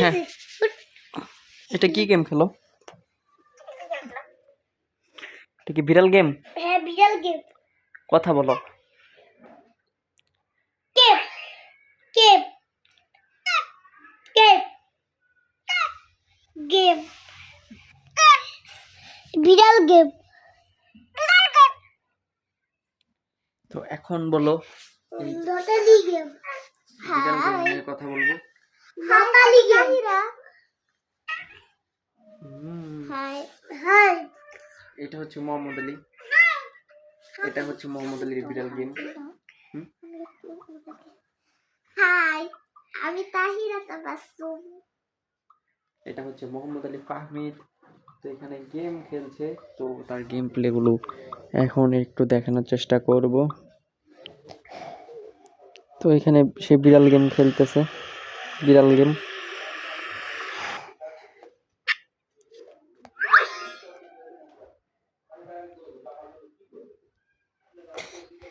হ্যাঁ, এটা কি গেম খেলো? এটা কি বিড়াল গেম? হ্যাঁ বিড়াল গেম। কথা বলো। কেপ কেপ কেপ গেম, বিড়াল গেম। তো এখন বলো এই লটারি গেম। বিড়াল গেম নিয়ে কথা বলবো। হাতালি গেম। হুম, হাই হাই। এটা হচ্ছে মোহাম্মদ আলী, এটা হচ্ছে মোহাম্মদ আলীর বিড়াল গেম। হাই, আমি তাহিরা তাবাসসুম। এটা হচ্ছে মোহাম্মদ আলী ফাহমিদ। তো এখানে গেম খেলছে, তো তার গেম প্লে গুলো এখন একটু দেখানোর চেষ্টা করব। তো এখানে সে বিড়াল গেম খেলতেছে, বিড়াল গেম।